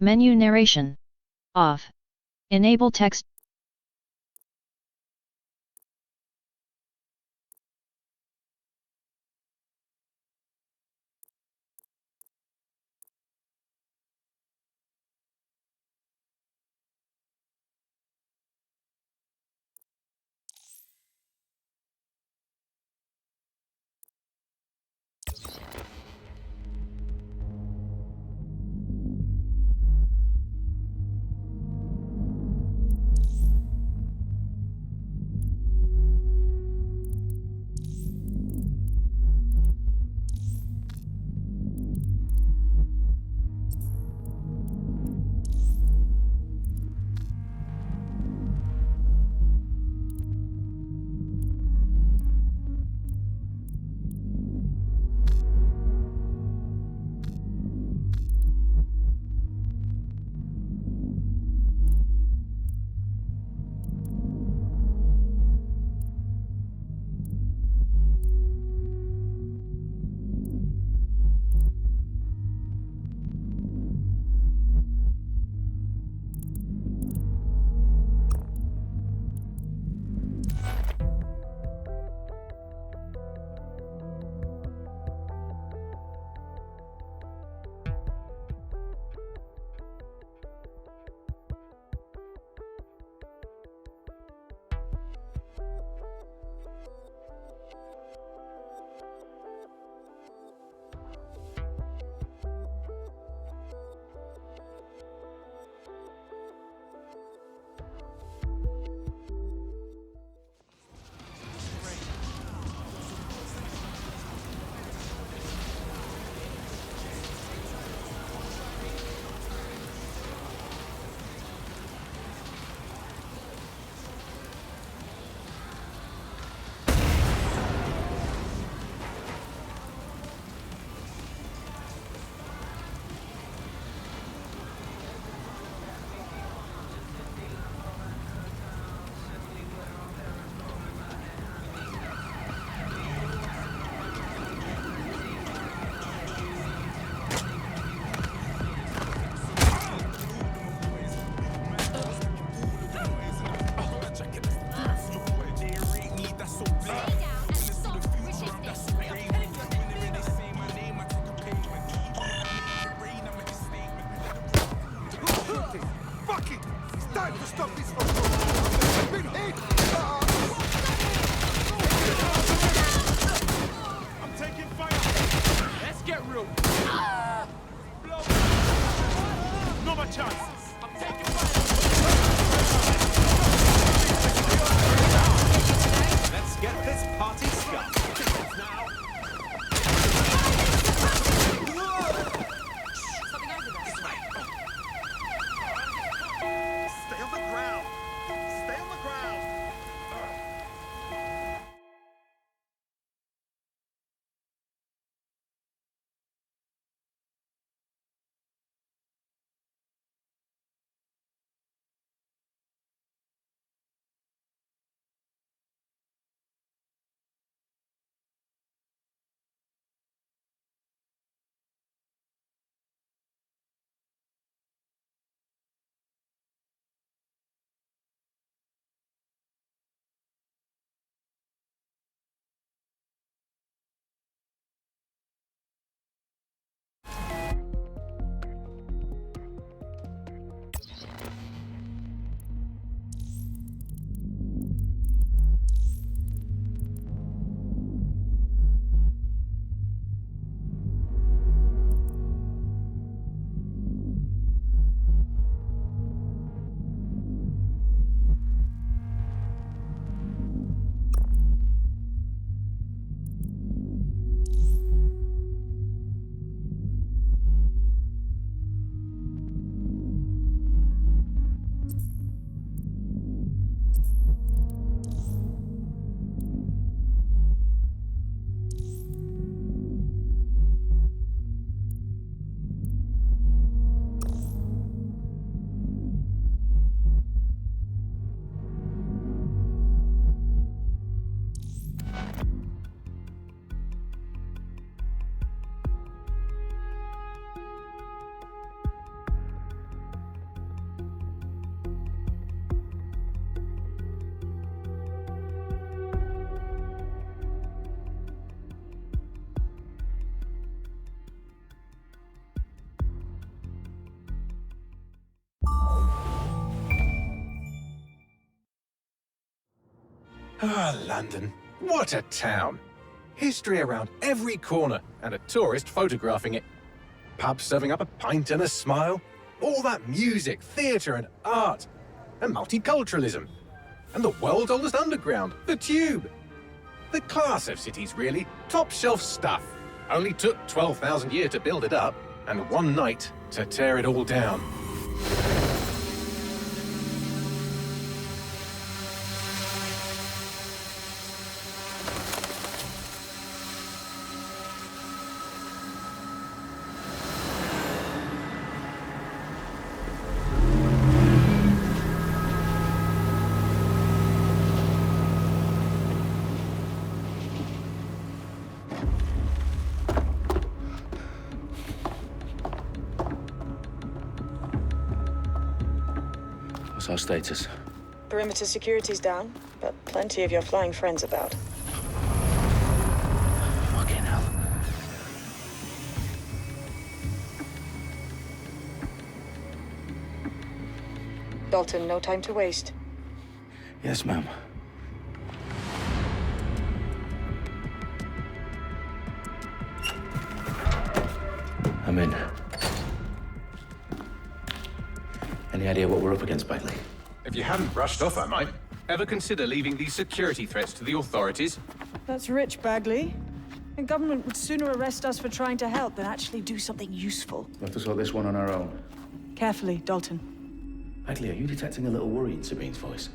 Menu narration. Off. Enable text. Fuck it! It's time to stop this from going. I've been hit! I'm taking fire! Let's get real. No more chances! I'm taking fire. Let's get this party started! Now! Stay on the ground! Stay on the ground! Ah, London. What a town. History around every corner and a tourist photographing it. Pubs serving up a pint and a smile. All that music, theatre and art. And multiculturalism. And the world's oldest underground, the Tube. The class of cities, really. Top shelf stuff. Only took 12,000 years to build it up, and one night to tear it all down. What's our status? Perimeter security's down, but plenty of your flying friends about. Fucking hell. Dalton, no time to waste. Yes, ma'am. I'm in. Any idea what we're up against, Bagley? If you hadn't brushed off, I might. Ever consider leaving these security threats to the authorities? That's rich, Bagley. The government would sooner arrest us for trying to help than actually do something useful. We'll have to sort this one on our own. Carefully, Dalton. Bagley, are you detecting a little worry in Sabine's voice?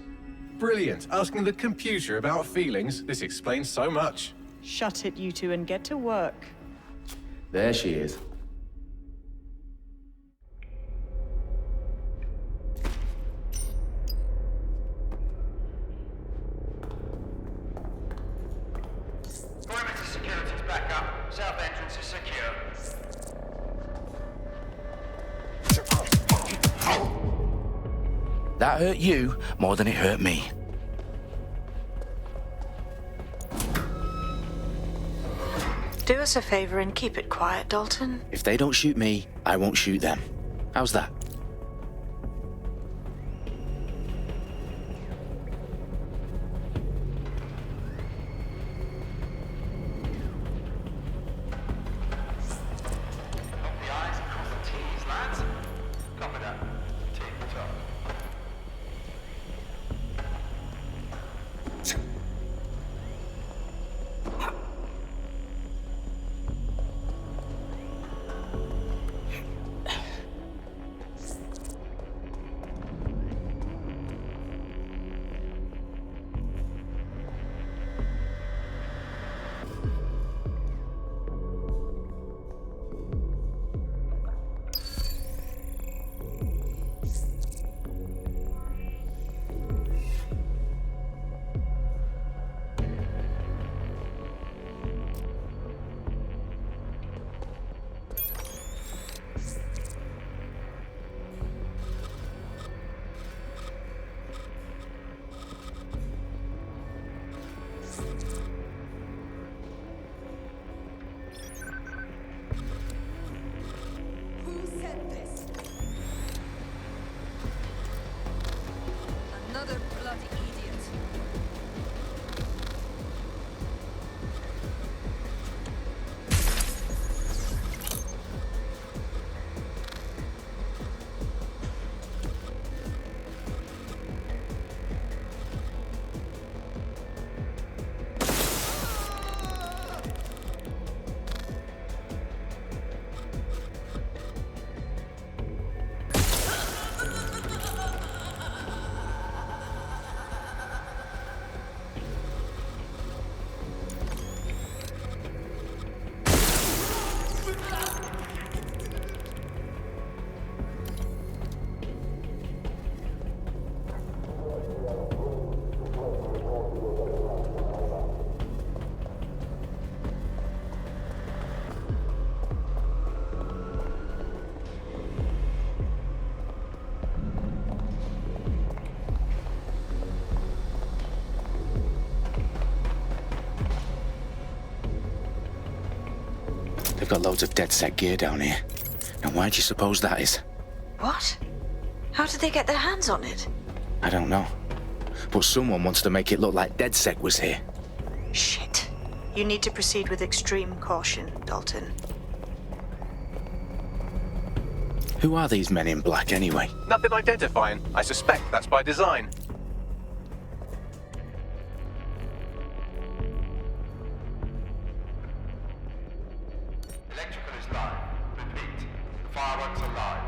Brilliant. Asking the computer about feelings. This explains so much. Shut it, you two, and get to work. There she is. Perimeter security's back up. South entrance is secure. That hurt you more than it hurt me. Do us a favor and keep it quiet, Dalton. If they don't shoot me, I won't shoot them. How's that? Dot the I's and cross the T's, lads. Copy that. Tick tock. Who said this? Another bloody idiot. They've got loads of DedSec gear down here. Now why do you suppose that is? What? How did they get their hands on it? I don't know. but someone wants to make it look like DedSec was here. Shit. You need to proceed with extreme caution, Dalton. Who are these men in black, anyway? Nothing identifying. I suspect that's by design. Electrical is live. Repeat. Fireworks are live.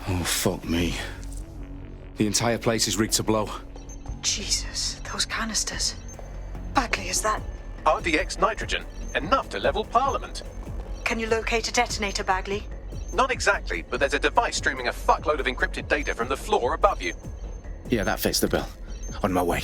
Oh, fuck me. The entire place is rigged to blow. Jesus, those canisters. Bagley, is that... RDX nitrogen. Enough to level Parliament. Can you locate a detonator, Bagley? Not exactly, but there's a device streaming a fuckload of encrypted data from the floor above you. Yeah, that fits the bill. On my way.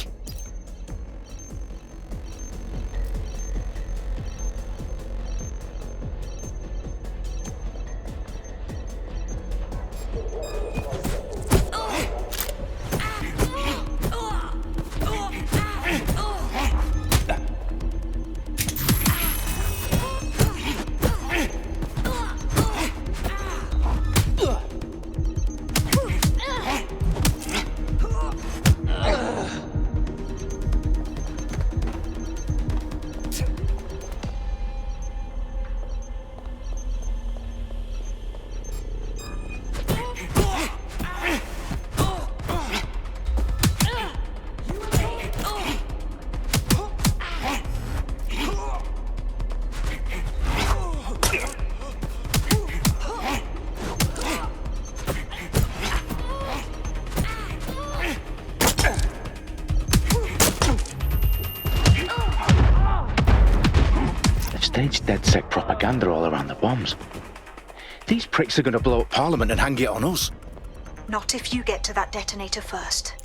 Staged DedSec propaganda all around the bombs. These pricks are going to blow up Parliament and hang it on us. Not if you get to that detonator first.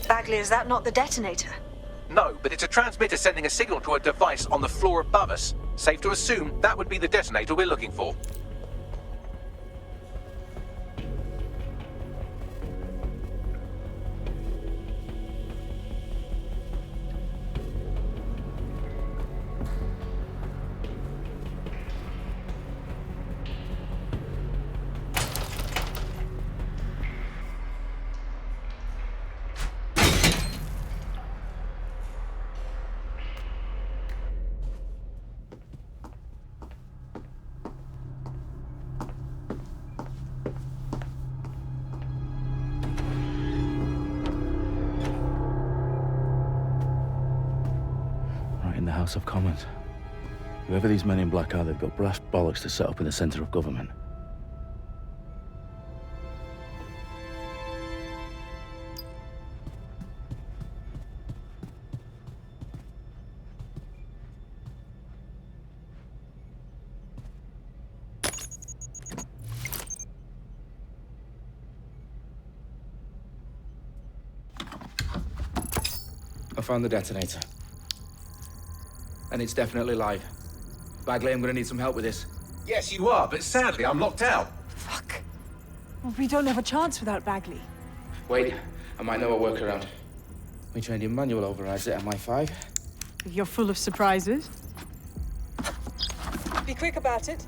Bagley, is that not the detonator? No, but it's a transmitter sending a signal to a device on the floor above us. Safe to assume that would be the detonator we're looking for. In the House of Commons. Whoever these men in black are, they've got brass bollocks to set up in the centre of government. I found the detonator. And it's definitely live. Bagley, I'm gonna need some help with this. Yes, you are, but sadly I'm locked out. Fuck. Well, we don't have a chance without Bagley. Wait, I might know a workaround. We trained in manual overrides at MI5. You're full of surprises. Be quick about it.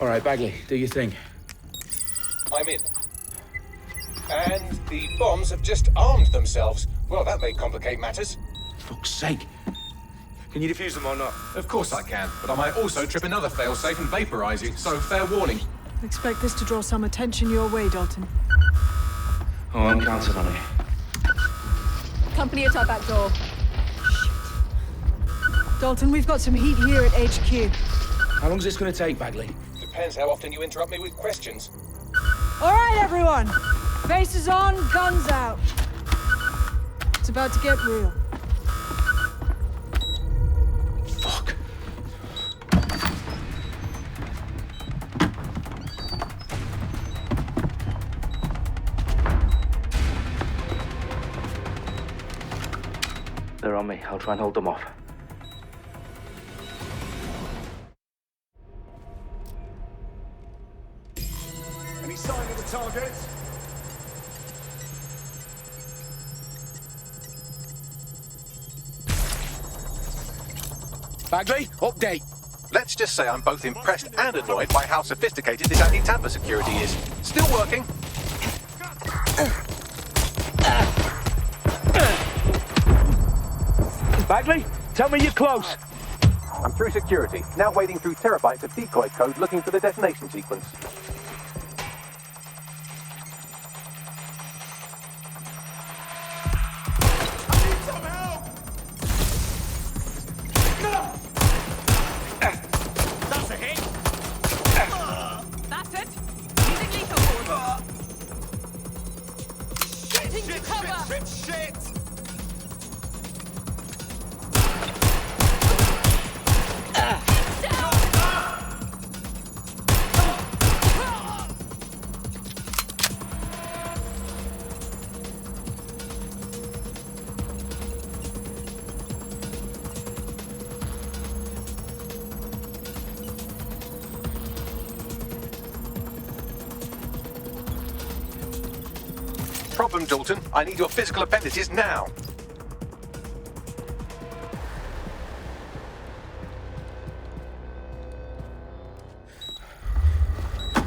All right, Bagley, do your thing. I'm in. And the bombs have just armed themselves. Well, that may complicate matters. Fuck's sake. Can you defuse them or not? Of course I can, but I might also trip another failsafe and vaporize you, so fair warning. Expect this to draw some attention your way, Dalton. Oh, I'm counting on it. Company at our back door. Dalton, we've got some heat here at HQ. How long's this gonna take, Bagley? Depends how often you interrupt me with questions. All right, everyone. Faces on, guns out. It's about to get real. Fuck. They're on me. I'll try and hold them off. Any sign of the target? Bagley, update. Let's just say I'm both impressed and annoyed by how sophisticated this anti-tamper security is. Still working. Bagley, tell me you're close. I'm through security, now wading through terabytes of decoy code looking for the detonation sequence. I need some help! That's a hit! That's it. Using lethal force. Getting to cover. Shit! Problem, Dalton. I need your physical appendices now.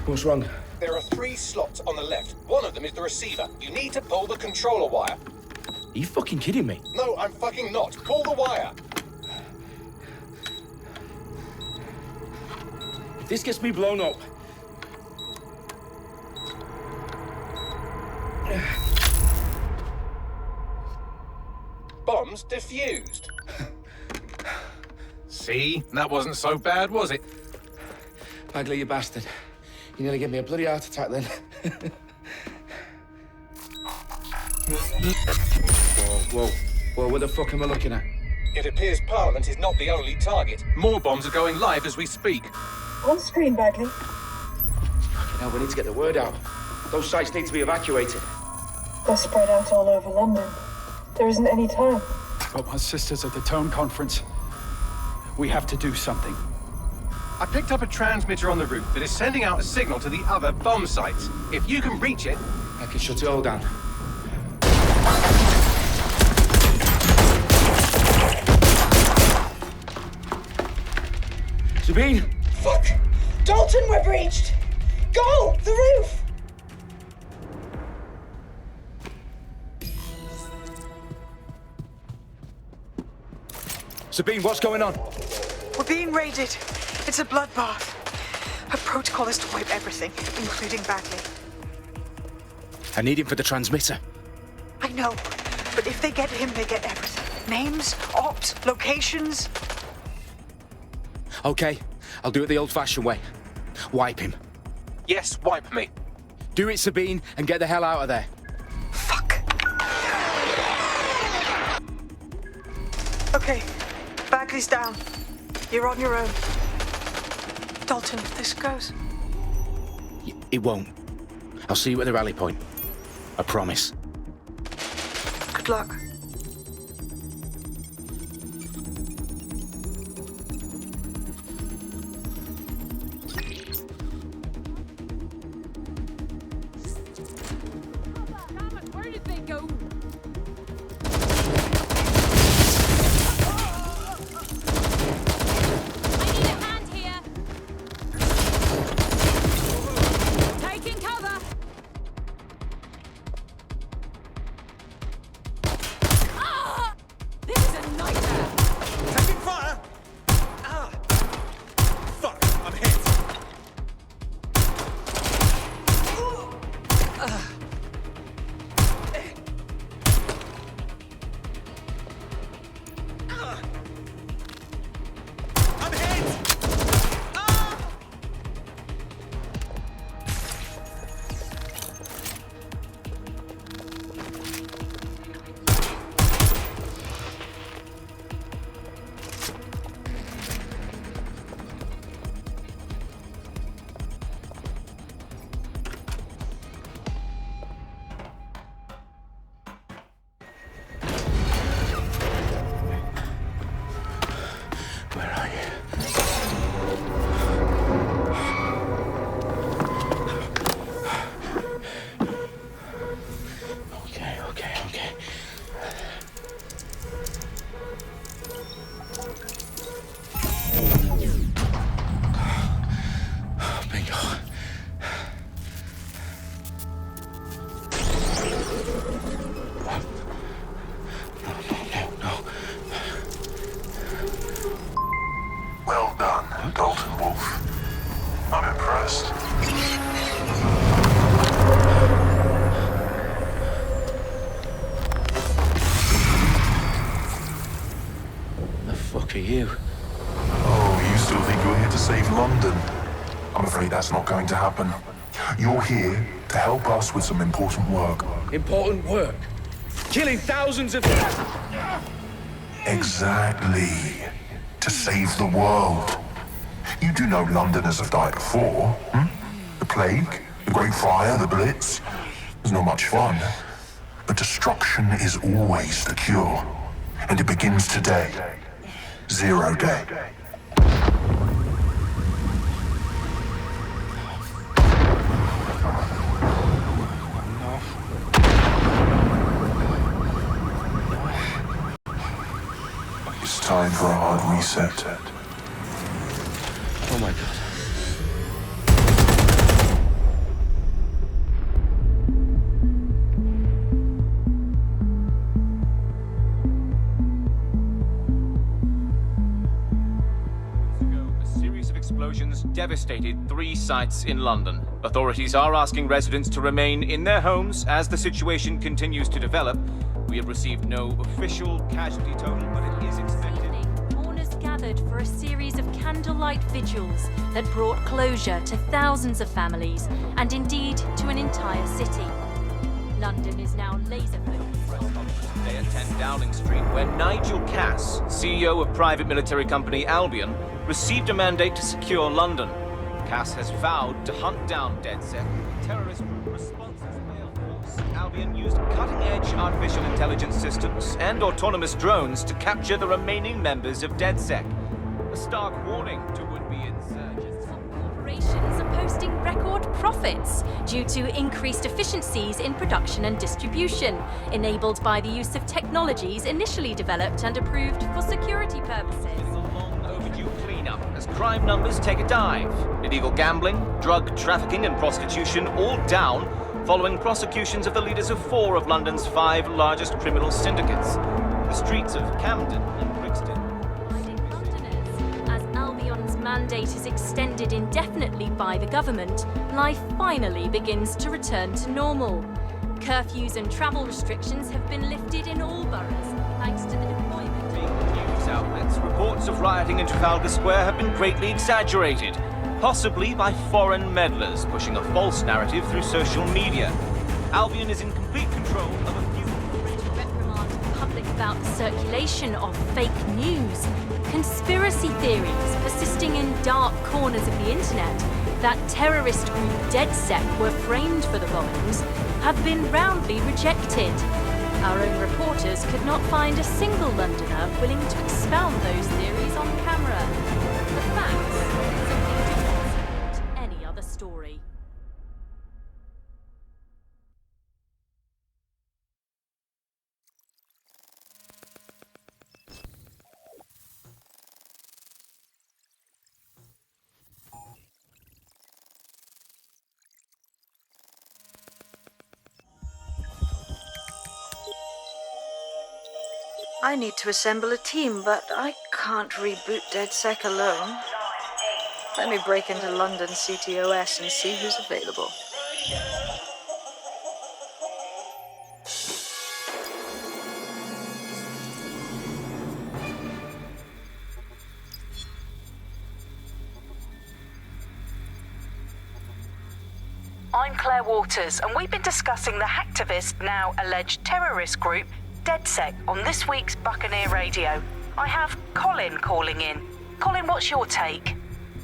What's wrong? There are 3 slots on the left. One of them is the receiver. You need to pull the controller wire. Are you fucking kidding me? No, I'm fucking not. Pull the wire. If this gets me blown up... Bombs defused. See? That wasn't so bad, was it? Bagley, you bastard. You nearly gave me a bloody heart attack then. Whoa, what the fuck am I looking at? It appears Parliament is not the only target. More bombs are going live as we speak. On screen, Bagley. Fucking hell, we need to get the word out. Those sites need to be evacuated. They're spread out all over London. There isn't any time. But my sister's at the Tone Conference. We have to do something. I picked up a transmitter on the route that is sending out a signal to the other bomb sites. If you can reach it... I can shut it all down. Sabine! Fuck! Dalton, we're breached! Go! The roof! Sabine, what's going on? We're being raided. It's a bloodbath. Her protocol is to wipe everything, including Bagley. I need him for the transmitter. I know, but if they get him, they get everything. Names, ops, locations. Okay, I'll do it the old-fashioned way. Wipe him. Yes, wipe me. Do it, Sabine, and get the hell out of there. Fuck. Okay, Bagley's down. You're on your own. Dalton, if this goes... It won't. I'll see you at the rally point. I promise. Good luck. Where did they go? I need a hand here. Taking cover. Well done, Dalton Wolf. I'm impressed. The fuck are you? Oh, you still think you're here to save London? I'm afraid that's not going to happen. You're here to help us with some important work. Important work. Killing thousands of... Exactly. To save the world. You do know Londoners have died before, hmm? The Plague, the Great Fire, the Blitz. It's not much fun. But destruction is always the cure. And it begins today. Zero Day. It's time for a hard reset. Oh my god. A series of explosions devastated 3 sites in London. Authorities are asking residents to remain in their homes as the situation continues to develop. We have received no official casualty total, but it is expected. Mourners gathered for a series of candlelight vigils that brought closure to thousands of families and indeed to an entire city. London is now laser-focused. Today at 10 Dowling Street, where Nigel Cass, CEO of private military company Albion, received a mandate to secure London. Cass has vowed to hunt down DedSec, terrorist group responses. Albion used cutting-edge artificial intelligence systems and autonomous drones to capture the remaining members of DedSec. A stark warning to would-be insurgents. Corporations are posting record profits due to increased efficiencies in production and distribution, enabled by the use of technologies initially developed and approved for security purposes. A long overdue cleanup as crime numbers take a dive. Illegal gambling, drug trafficking and prostitution all down following prosecutions of the leaders of 4 of London's 5 largest criminal syndicates. The streets of Camden and Brixton. Londoners, as Albion's mandate is extended indefinitely by the government, life finally begins to return to normal. Curfews and travel restrictions have been lifted in all boroughs, thanks to the deployment. News outlets, reports of rioting in Trafalgar Square have been greatly exaggerated, possibly by foreign meddlers pushing a false narrative through social media. Albion is in complete control of a few... Reprimand the public about the circulation of fake news, conspiracy theories persisting in dark corners of the internet that terrorist group DedSec were framed for the bombings have been roundly rejected. Our own reporters could not find a single Londoner willing to expound those theories on camera. The facts simply do not support any other story. I need to assemble a team, but I can't reboot DedSec alone. Let me break into London CTOS and see who's available. I'm Claire Waters, and we've been discussing the hacktivist, now alleged terrorist group, DedSec, on this week's Buccaneer Radio. I have Colin calling in. Colin, what's your take?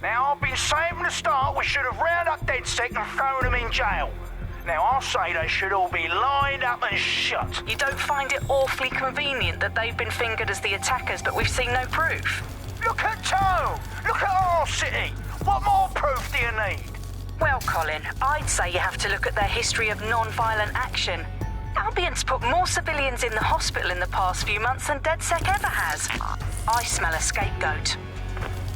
Now, I've been saying from the start we should have rounded up DedSec and thrown them in jail. Now, I'll say they should all be lined up and shot. You don't find it awfully convenient that they've been fingered as the attackers, but we've seen no proof? Look at Tone! Look at our city! What more proof do you need? Well, Colin, I'd say you have to look at their history of non-violent action. Albion's put more civilians in the hospital in the past few months than DedSec ever has. I smell a scapegoat.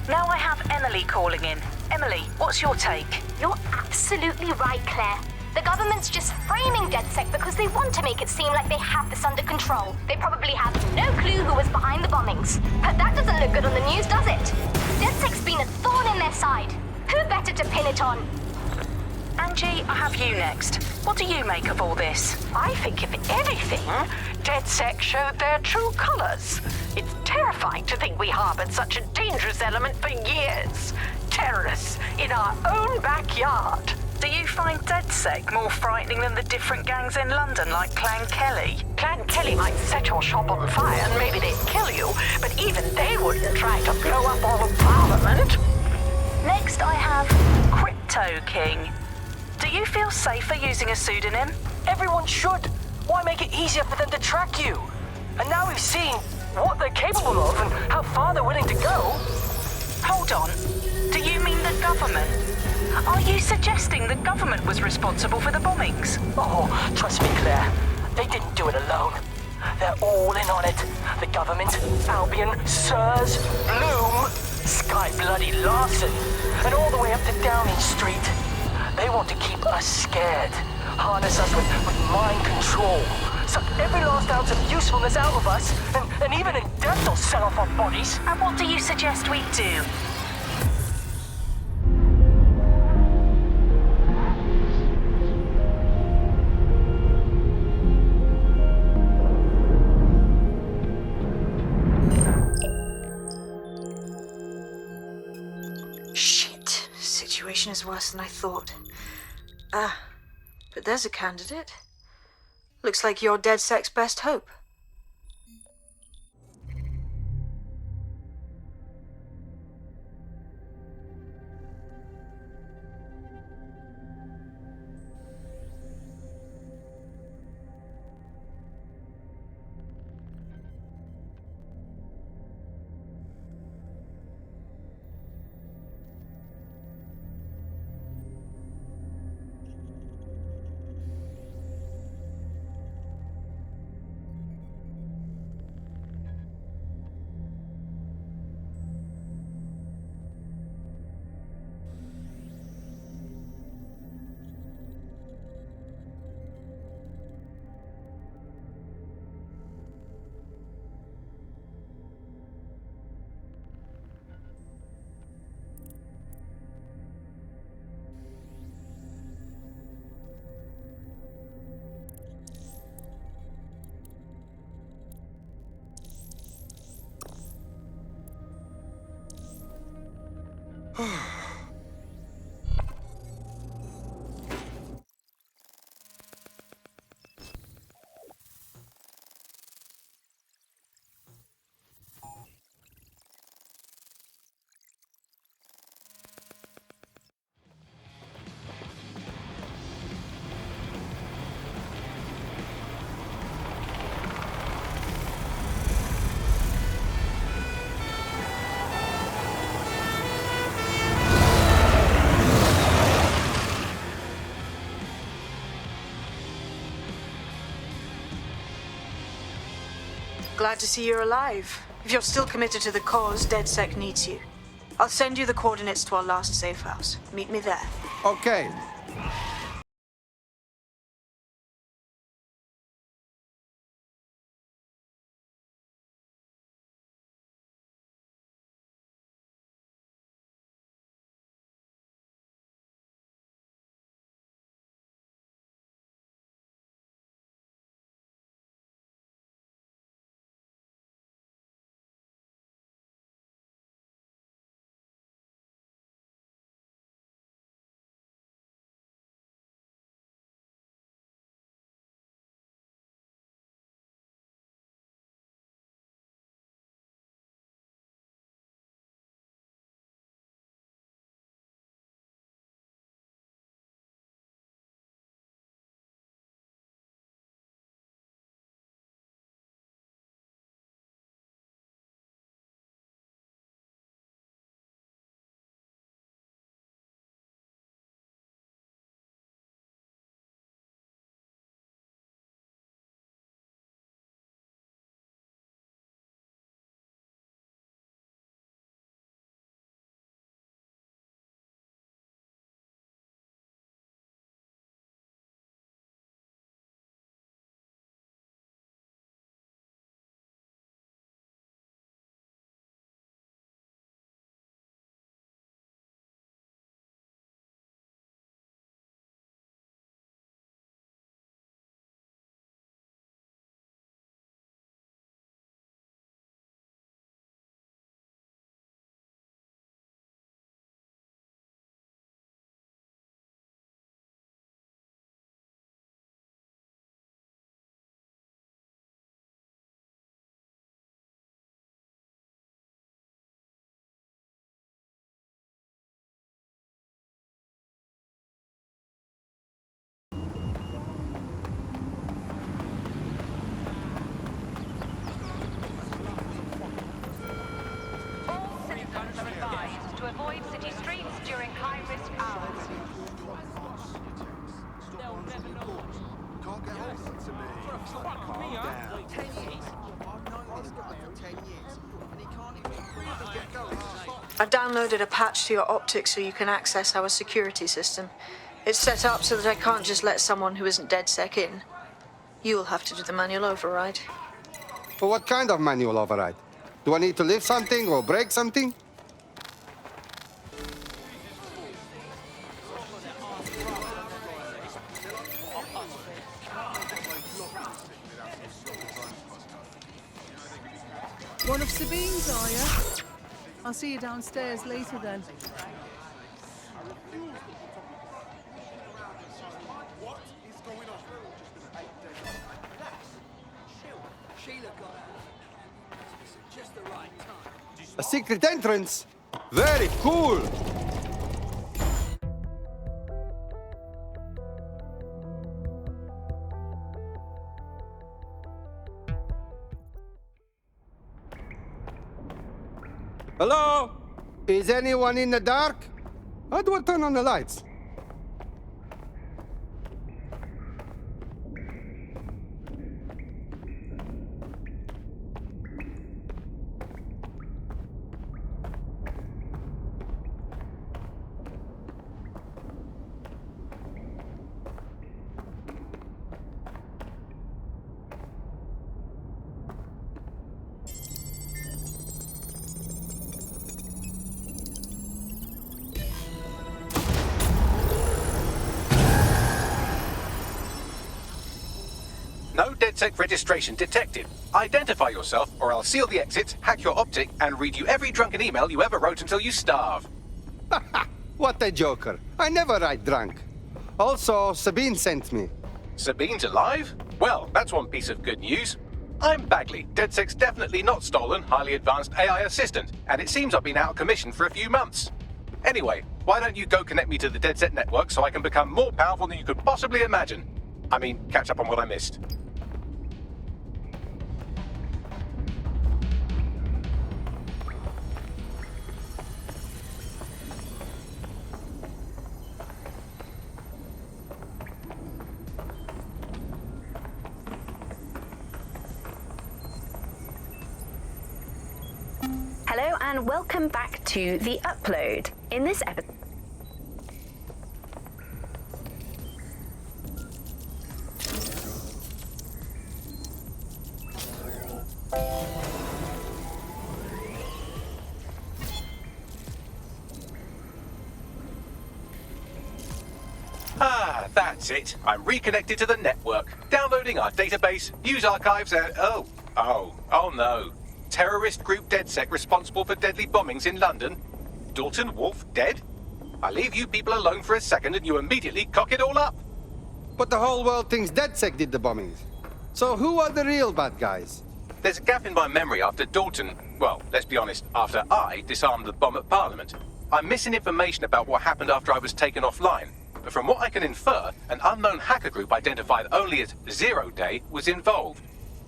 Now I have Emily calling in. Emily, what's your take? You're absolutely right, Claire. The government's just framing DedSec because they want to make it seem like they have this under control. They probably have no clue who was behind the bombings. But that doesn't look good on the news, does it? DedSec's been a thorn in their side. Who better to pin it on? Angie, I have you next. What do you make of all this? I think, if anything, DedSec showed their true colors. It's terrifying to think we harbored such a dangerous element for years. Terrorists in our own backyard. Do you find DedSec more frightening than the different gangs in London, like Clan Kelly? Clan Kelly might set your shop on fire and maybe they'd kill you, but even they wouldn't try to blow up all of Parliament. Next, I have Crypto King. Do you feel safer using a pseudonym? Everyone should. Why make it easier for them to track you? And now we've seen what they're capable of and how far they're willing to go. Hold on. Do you mean the government? Are you suggesting the government was responsible for the bombings? Oh, trust me, Claire. They didn't do it alone. They're all in on it. The government, Albion, Sirs, Bloom, Sky Bloody Larson, and all the way up to Downing Street. They want to keep us scared, harness us with mind control, suck every last ounce of usefulness out of us, and even in death they'll set off our bodies. And what do you suggest we do? Shit. Situation is worse than I thought. But there's a candidate. Looks like you're DedSec's best hope. Glad to see you're alive. If you're still committed to the cause, DedSec needs you. I'll send you the coordinates to our last safe house. Meet me there. Okay. I've downloaded a patch to your optics so you can access our security system. It's set up so that I can't just let someone who isn't DedSec in. You'll have to do the manual override. Well, what kind of manual override? Do I need to lift something or break something? One of Sabine's, are you? I'll see you downstairs later then. A secret entrance? Very cool! Hello? Is anyone in the dark? How do I turn on the lights? No DedSec registration detected. Identify yourself, or I'll seal the exits, hack your optic, and read you every drunken email you ever wrote until you starve. What a joker. I never write drunk. Also, Sabine sent me. Sabine's alive? Well, that's one piece of good news. I'm Bagley, DedSec's definitely not stolen, highly advanced AI assistant, and it seems I've been out of commission for a few months. Anyway, why don't you go connect me to the DedSec network so I can become more powerful than you could possibly imagine? I mean, catch up on what I missed. Hello and welcome back to The Upload. In this episode... Ah, that's it. I'm reconnected to the network, downloading our database, news archives, and oh no. Terrorist group DedSec responsible for deadly bombings in London? Dalton Wolf dead? I leave you people alone for a second and you immediately cock it all up. But the whole world thinks DedSec did the bombings. So who are the real bad guys? There's a gap in my memory after Dalton, well, let's be honest, after I disarmed the bomb at Parliament. I'm missing information about what happened after I was taken offline. But from what I can infer, an unknown hacker group identified only as Zero Day was involved.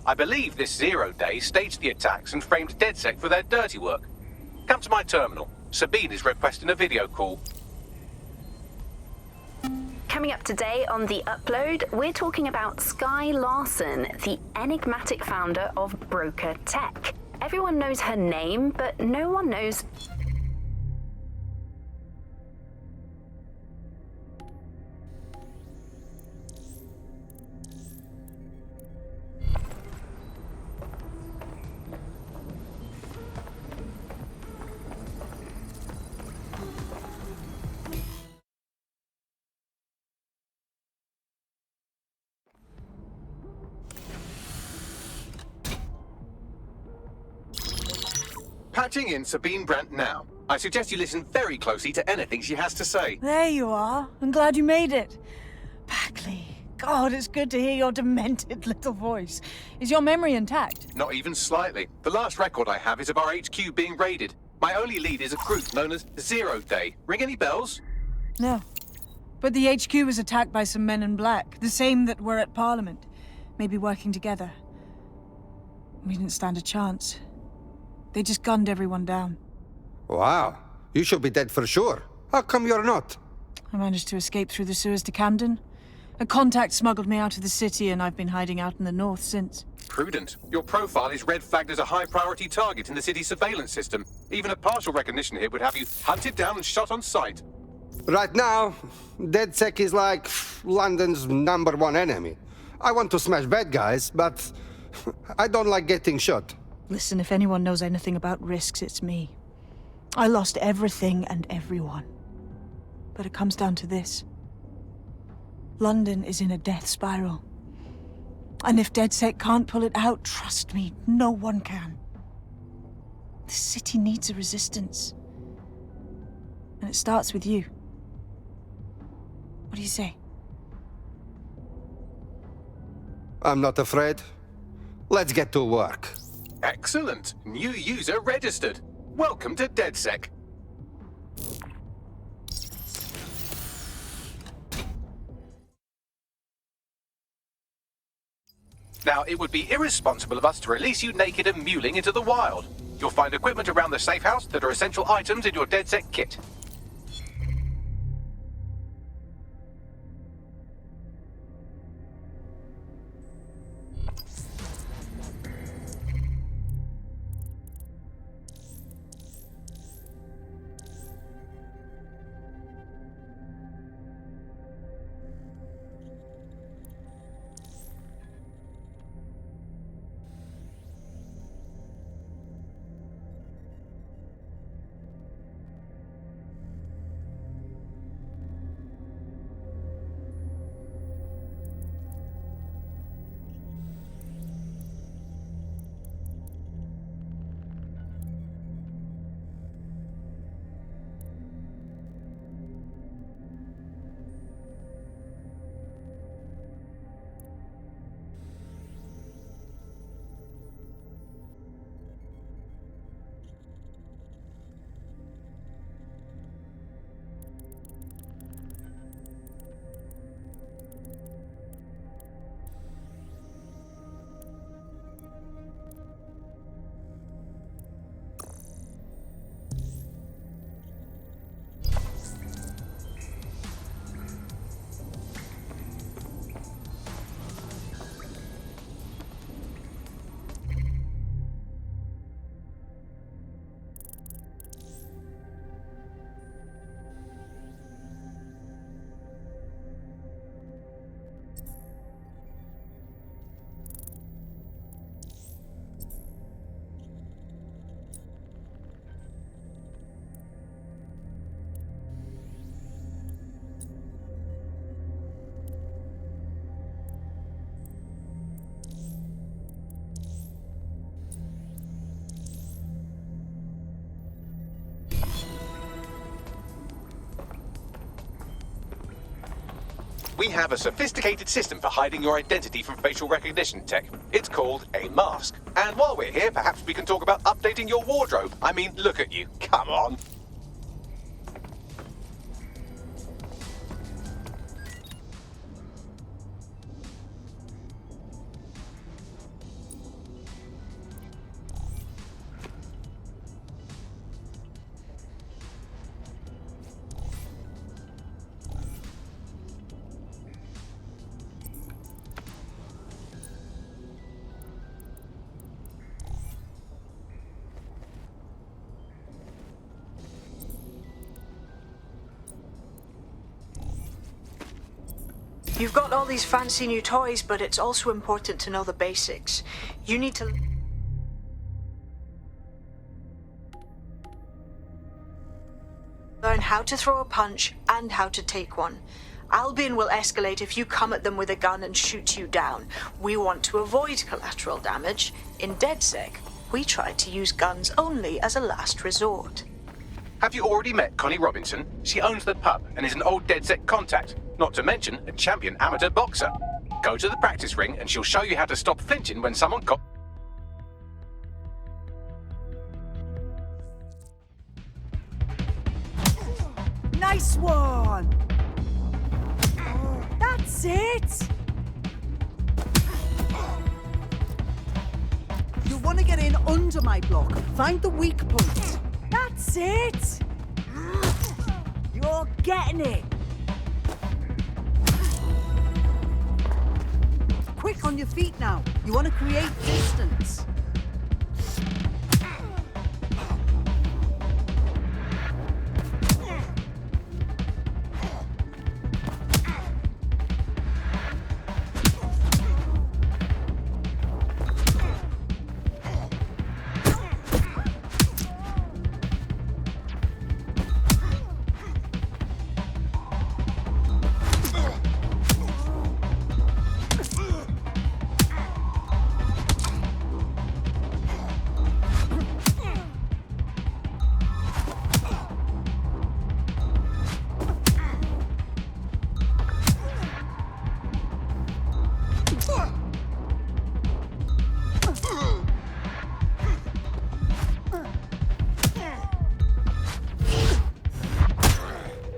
I believe this Zero Day staged the attacks and framed DedSec for their dirty work. Come to my terminal. Sabine is requesting a video call. Coming up today on The Upload, we're talking about Skye Larson, the enigmatic founder of Broker Tech. Everyone knows her name, but no one knows... Patching in Sabine Brandt now. I suggest you listen very closely to anything she has to say. There you are. I'm glad you made it. Bagley. God, it's good to hear your demented little voice. Is your memory intact? Not even slightly. The last record I have is of our HQ being raided. My only lead is a group known as Zero Day. Ring any bells? No. But the HQ was attacked by some men in black, the same that were at Parliament. Maybe working together. We didn't stand a chance. They just gunned everyone down. Wow. You should be dead for sure. How come you're not? I managed to escape through the sewers to Camden. A contact smuggled me out of the city, and I've been hiding out in the north since. Prudent. Your profile is red flagged as a high-priority target in the city's surveillance system. Even a partial recognition hit would have you hunted down and shot on sight. Right now, DedSec is like London's #1 enemy. I want to smash bad guys, but I don't like getting shot. Listen, if anyone knows anything about risks, it's me. I lost everything and everyone. But it comes down to this. London is in a death spiral. And if DedSec can't pull it out, trust me, no one can. The city needs a resistance. And it starts with you. What do you say? I'm not afraid. Let's get to work. Excellent. New user registered. Welcome to DedSec. Now, it would be irresponsible of us to release you naked and mewling into the wild. You'll find equipment around the safe house that are essential items in your DedSec kit. We have a sophisticated system for hiding your identity from facial recognition tech. It's called a mask. And while we're here, perhaps we can talk about updating your wardrobe. I mean, look at you. Come on. You've got all these fancy new toys, but it's also important to know the basics. You need to learn how to throw a punch and how to take one. Albion will escalate if you come at them with a gun and shoot you down. We want to avoid collateral damage. In DedSec, we try to use guns only as a last resort. Have you already met Connie Robinson? She owns the pub and is an old DedSec contact, not to mention a champion amateur boxer. Go to the practice ring and she'll show you how to stop flinching when someone Nice one! That's it! You want to get in under my block. Find the weak point. That's it! You're getting it! on your feet now. You want to create distance.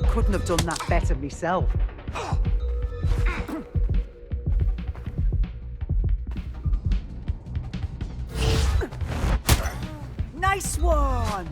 Couldn't have done that better myself. Nice one!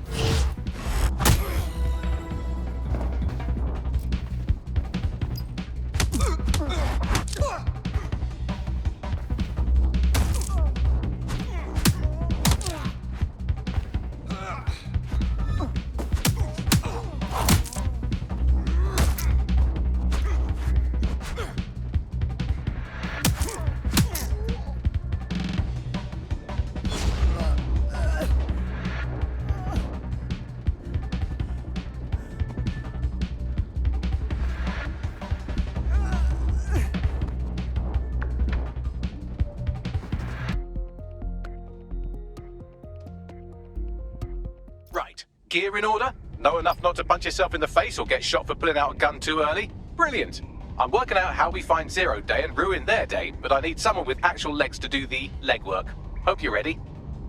Right. Gear in order? Know enough not to punch yourself in the face or get shot for pulling out a gun too early? Brilliant. I'm working out how we find Zero Day and ruin their day, but I need someone with actual legs to do the legwork. Hope you're ready.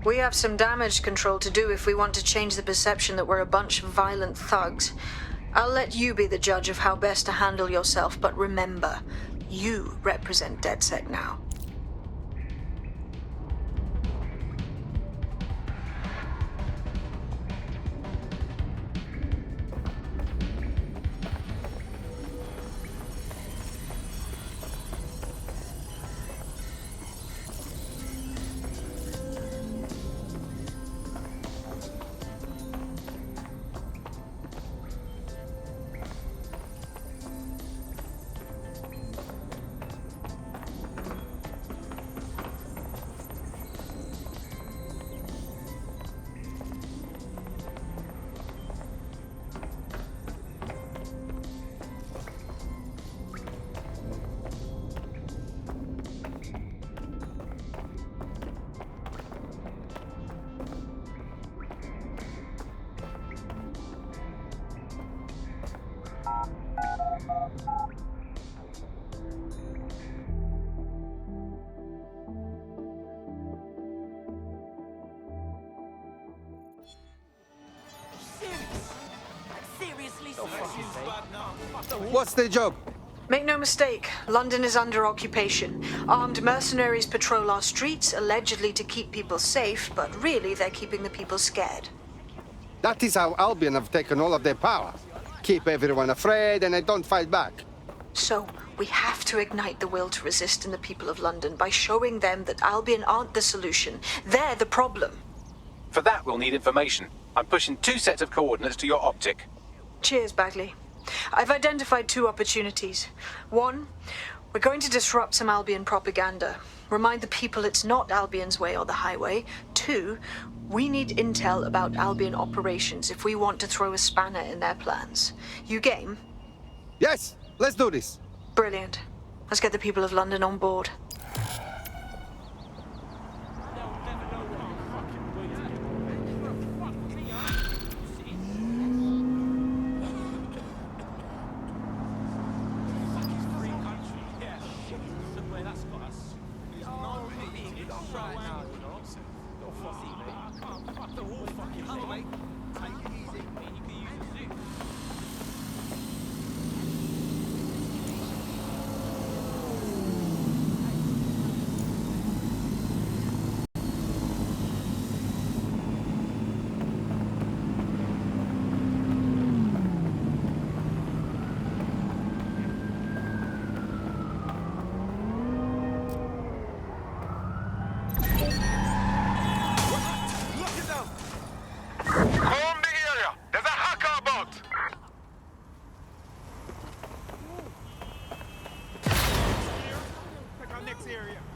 We have some damage control to do if we want to change the perception that we're a bunch of violent thugs. I'll let you be the judge of how best to handle yourself, but remember, you represent DedSec now. What's the job? Make no mistake, London is under occupation. Armed mercenaries patrol our streets, allegedly to keep people safe, but really they're keeping the people scared. That is how Albion have taken all of their power. Keep everyone afraid and they don't fight back. So, we have to ignite the will to resist in the people of London by showing them that Albion aren't the solution. They're the problem. For that, we'll need information. I'm pushing 2 sets of coordinates to your optic. Cheers, Bagley. I've identified 2 opportunities. 1, we're going to disrupt some Albion propaganda. Remind the people it's not Albion's way or the highway. 2, we need intel about Albion operations if we want to throw a spanner in their plans. You game? Yes, let's do this. Brilliant. Let's get the people of London on board. area.